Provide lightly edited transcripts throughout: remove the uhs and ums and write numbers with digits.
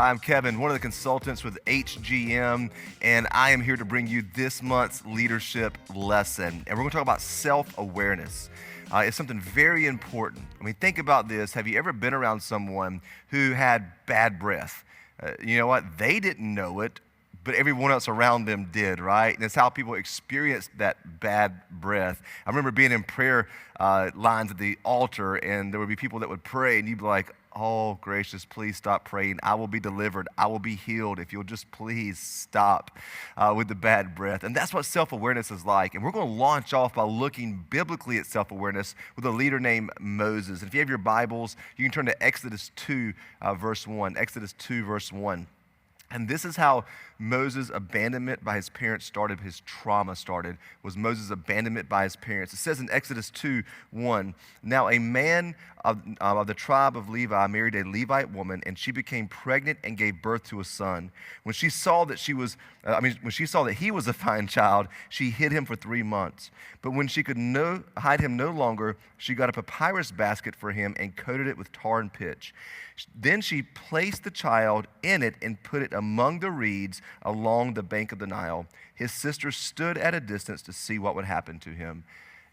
Hi, I'm Kevin, one of the consultants with HGM, and I am here to bring you this month's leadership lesson. And we're going to talk about self-awareness. It's something very important. I mean, think about this. Have you ever been around someone who had bad breath? You know what? They didn't know it, but everyone else around them did, right? And it's how people experienced that bad breath. I remember being in prayer lines at the altar, and there would be people that would pray, and you'd be like, oh, gracious, please stop praying. I will be delivered. I will be healed if you'll just please stop with the bad breath. And that's what self-awareness is like. And we're going to launch off by looking biblically at self-awareness with a leader named Moses. And if you have your Bibles, you can turn to Exodus 2, verse 1. Exodus 2, verse 1. And this is how Moses' abandonment by his parents started, his trauma started, was Moses' abandonment by his parents. It says in Exodus 2:1, now a man of the tribe of Levi married a Levite woman, and she became pregnant and gave birth to a son. When she saw that when she saw that he was a fine child, she hid him for 3 months. But when she could hide him no longer, she got a papyrus basket for him and coated it with tar and pitch. Then she placed the child in it and put it among the reeds along the bank of the Nile. His sister stood at a distance to see what would happen to him.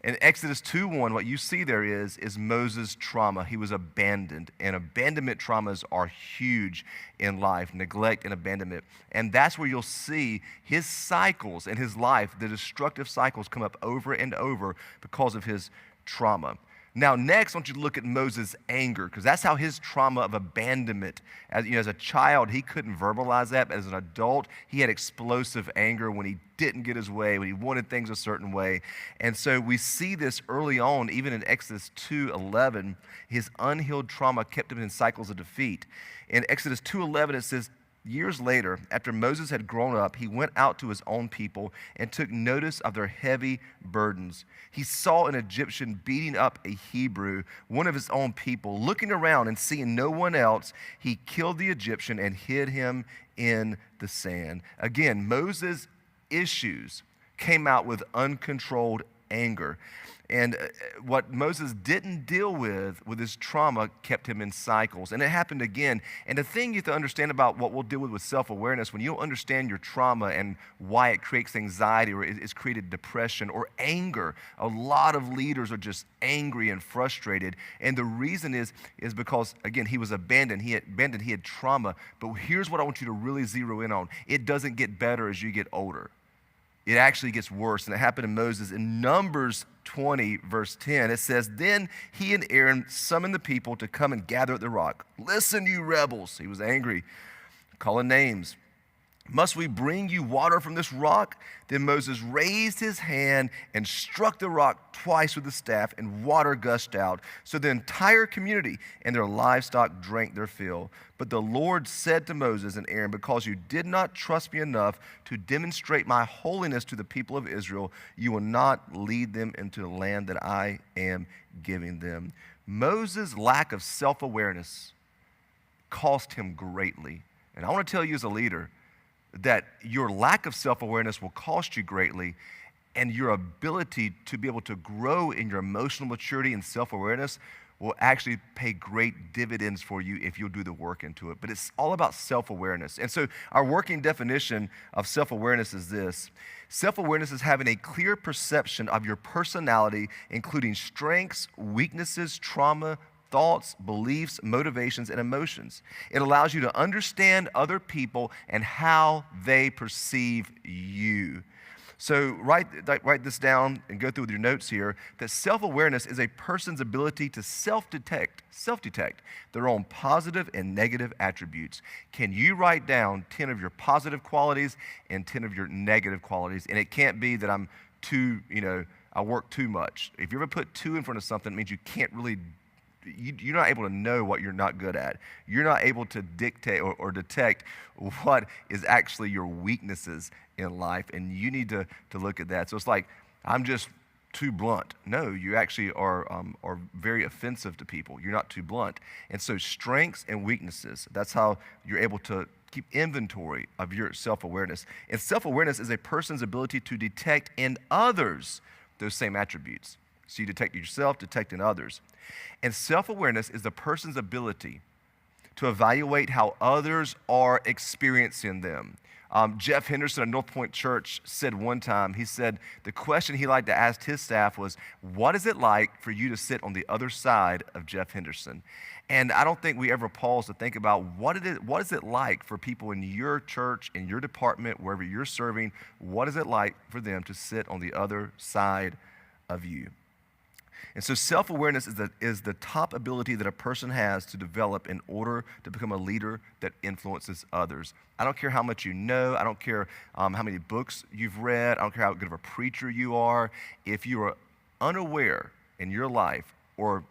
In Exodus 2:1, what you see there is Moses' trauma. He was abandoned, and abandonment traumas are huge in life, neglect and abandonment. And that's where you'll see his cycles in his life, the destructive cycles come up over and over because of his trauma. Now, next, I want you to look at Moses' anger, because that's how his trauma of abandonment, as a child, he couldn't verbalize that, but as an adult, he had explosive anger when he didn't get his way, when he wanted things a certain way. And so we see this early on, even in Exodus 2:11, his unhealed trauma kept him in cycles of defeat. In Exodus 2:11, it says, years later, after Moses had grown up, he went out to his own people and took notice of their heavy burdens. He saw an Egyptian beating up a Hebrew, one of his own people. Looking around and seeing no one else, he killed the Egyptian and hid him in the sand. Again, Moses' issues came out with uncontrolled anger. And what Moses didn't deal with his trauma kept him in cycles. And it happened again. And the thing you have to understand about what we'll deal with self-awareness, when you don't understand your trauma and why it creates anxiety or it's created depression or anger, a lot of leaders are just angry and frustrated. And the reason is because, again, he was abandoned. He had trauma. But here's what I want you to really zero in on. It doesn't get better as you get older. It actually gets worse. And it happened to Moses in Numbers 20, verse 10. It says, then he and Aaron summoned the people to come and gather at the rock. Listen, you rebels. He was angry, calling names. Must we bring you water from this rock? Then Moses raised his hand and struck the rock twice with the staff, and water gushed out. So the entire community and their livestock drank their fill. But the Lord said to Moses and Aaron, because you did not trust me enough to demonstrate my holiness to the people of Israel, you will not lead them into the land that I am giving them. Moses' lack of self-awareness cost him greatly. And I want to tell you as a leader, that your lack of self-awareness will cost you greatly, and your ability to be able to grow in your emotional maturity and self-awareness will actually pay great dividends for you if you'll do the work into it. But it's all about self-awareness. And so our working definition of self-awareness is this. Self-awareness is having a clear perception of your personality, including strengths, weaknesses, trauma, thoughts, beliefs, motivations, and emotions. It allows you to understand other people and how they perceive you. So write this down and go through with your notes here, that self-awareness is a person's ability to self-detect their own positive and negative attributes. Can you write down 10 of your positive qualities and 10 of your negative qualities? And it can't be that I work too much. If you ever put 2 in front of something, it means you can't really you're not able to know what you're not good at. You're not able to dictate or detect what is actually your weaknesses in life, and you need to look at that. So it's like, I'm just too blunt. No, you actually are very offensive to people. You're not too blunt. And so strengths and weaknesses, that's how you're able to keep inventory of your self-awareness. And self-awareness is a person's ability to detect in others those same attributes. So you detect yourself, detect in others. And self-awareness is the person's ability to evaluate how others are experiencing them. Jeff Henderson at North Point Church said one time, he said the question he liked to ask his staff was, what is it like for you to sit on the other side of Jeff Henderson? And I don't think we ever pause to think about what is it like for people in your church, in your department, wherever you're serving, what is it like for them to sit on the other side of you? And so self-awareness is the top ability that a person has to develop in order to become a leader that influences others. I don't care how much you know. I don't care how many books you've read. I don't care how good of a preacher you are. If you are unaware in your life, or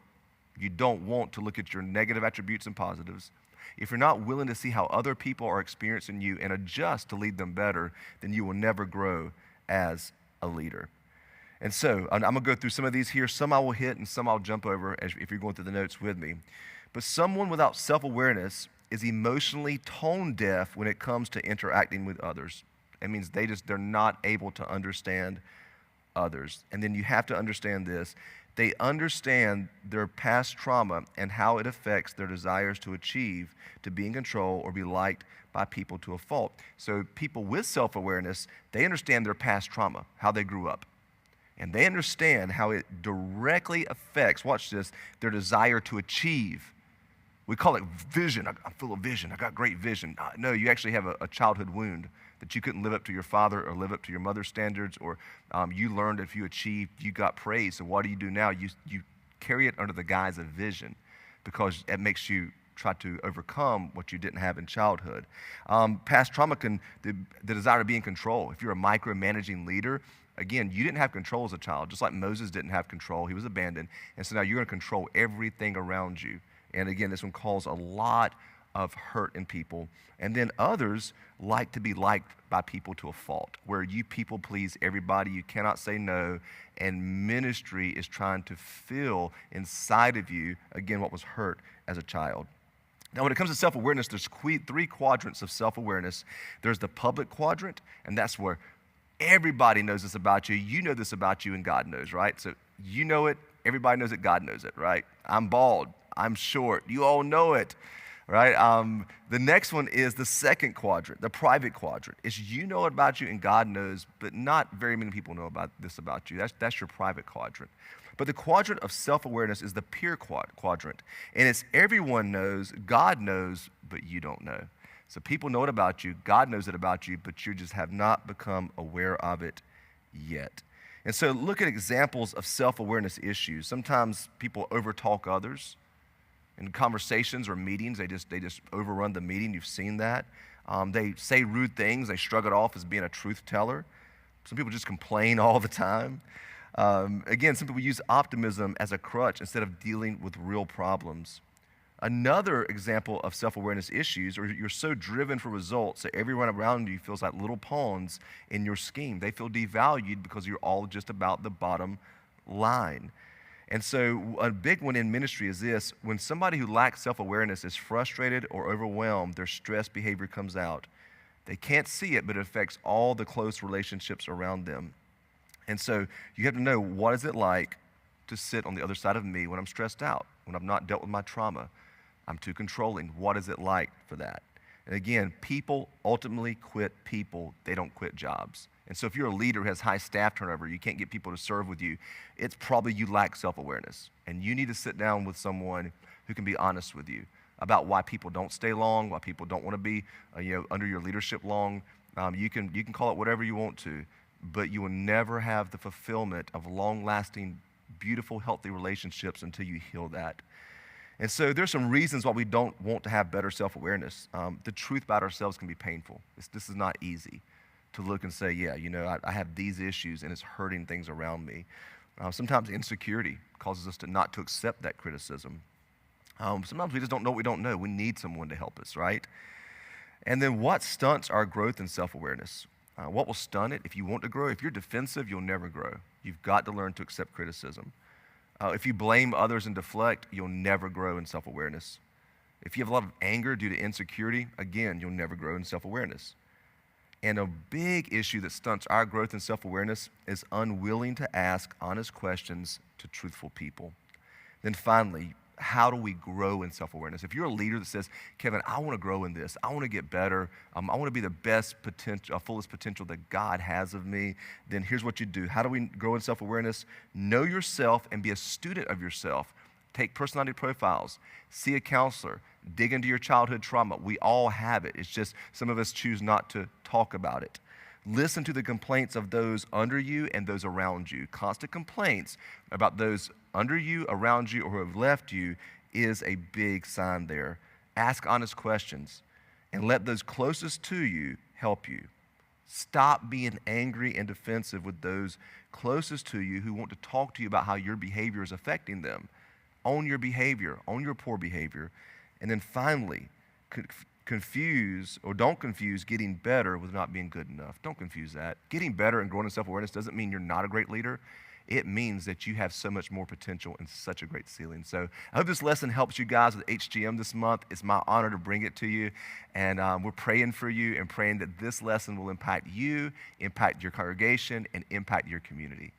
you don't want to look at your negative attributes and positives, if you're not willing to see how other people are experiencing you and adjust to lead them better, then you will never grow as a leader. And so I'm going to go through some of these here. Some I will hit and some I'll jump over if you're going through the notes with me. But someone without self-awareness is emotionally tone deaf when it comes to interacting with others. It means they're not able to understand others. And then you have to understand this. They understand their past trauma and how it affects their desires to achieve, to be in control, or be liked by people to a fault. So people with self-awareness, they understand their past trauma, how they grew up. And they understand how it directly affects, watch this, their desire to achieve. We call it vision. I'm full of vision. I got great vision. No, you actually have a childhood wound that you couldn't live up to your father or live up to your mother's standards, or you learned if you achieved, you got praise. So what do you do now? You carry it under the guise of vision because it makes you try to overcome what you didn't have in childhood. Past trauma the desire to be in control. If you're a micromanaging leader, again, you didn't have control as a child, just like Moses didn't have control. He was abandoned. And so now you're going to control everything around you. And again, this one caused a lot of hurt in people. And then others like to be liked by people to a fault, where you people please everybody, you cannot say no, and ministry is trying to fill inside of you, again, what was hurt as a child. Now, when it comes to self-awareness, there's three quadrants of self-awareness. There's the public quadrant, and that's where everybody knows this about you. You know this about you, and God knows, right? So you know it. Everybody knows it. God knows it, right? I'm bald. I'm short. You all know it, right? The next one is the second quadrant, the private quadrant. It's you know it about you, and God knows, but not very many people know about this about you. That's your private quadrant. But the quadrant of self-awareness is the peer quadrant, and it's everyone knows, God knows, but you don't know. So people know it about you, God knows it about you, but you just have not become aware of it yet. And so look at examples of self-awareness issues. Sometimes people overtalk others. In conversations or meetings, they just overrun the meeting. You've seen that. They say rude things. They shrug it off as being a truth teller. Some people just complain all the time. Again, some people use optimism as a crutch instead of dealing with real problems. Another example of self-awareness issues, or you're so driven for results that everyone around you feels like little pawns in your scheme. They feel devalued because you're all just about the bottom line. And so a big one in ministry is this: when somebody who lacks self-awareness is frustrated or overwhelmed, their stress behavior comes out. They can't see it, but it affects all the close relationships around them. And so you have to know, what is it like to sit on the other side of me when I'm stressed out, when I've not dealt with my trauma? I'm too controlling. What is it like for that? And again, people ultimately quit people. They don't quit jobs. And so if you're a leader who has high staff turnover, you can't get people to serve with you, it's probably you lack self-awareness. And you need to sit down with someone who can be honest with you about why people don't stay long, why people don't want to be under your leadership long. You can call it whatever you want to, but you will never have the fulfillment of long-lasting, beautiful, healthy relationships until you heal that. And so there's some reasons why we don't want to have better self-awareness. The truth about ourselves can be painful. This is not easy to look and say, yeah, I have these issues and it's hurting things around me. Sometimes insecurity causes us not to accept that criticism. Sometimes we just don't know what we don't know. We need someone to help us, right? And then what stunts our growth in self-awareness? What will stunt it? If you want to grow, if you're defensive, you'll never grow. You've got to learn to accept criticism. If you blame others and deflect, you'll never grow in self-awareness. If you have a lot of anger due to insecurity, again, you'll never grow in self-awareness. And a big issue that stunts our growth in self-awareness is unwilling to ask honest questions to truthful people. Then finally, how do we grow in self-awareness. If you're a leader that says, Kevin, I want to grow in this, I want to get better, I want to be the best potential, fullest potential that God has of me, then here's what you do. How do we grow in self-awareness? Know yourself and be a student of yourself. Take personality profiles, see a counselor, dig into your childhood trauma. We all have it. It's just some of us choose not to talk about it. Listen to the complaints of those under you and those around you. Constant complaints about those under you, around you, or who have left you is a big sign there. Ask honest questions and let those closest to you help you. Stop being angry and defensive with those closest to you who want to talk to you about how your behavior is affecting them. Own your behavior, own your poor behavior. And then finally, don't confuse getting better with not being good enough. Don't confuse that. Getting better and growing in self-awareness doesn't mean you're not a great leader. It means that you have so much more potential and such a great ceiling. So I hope this lesson helps you guys with HGM this month. It's my honor to bring it to you. And we're praying for you and praying that this lesson will impact you, impact your congregation, and impact your community.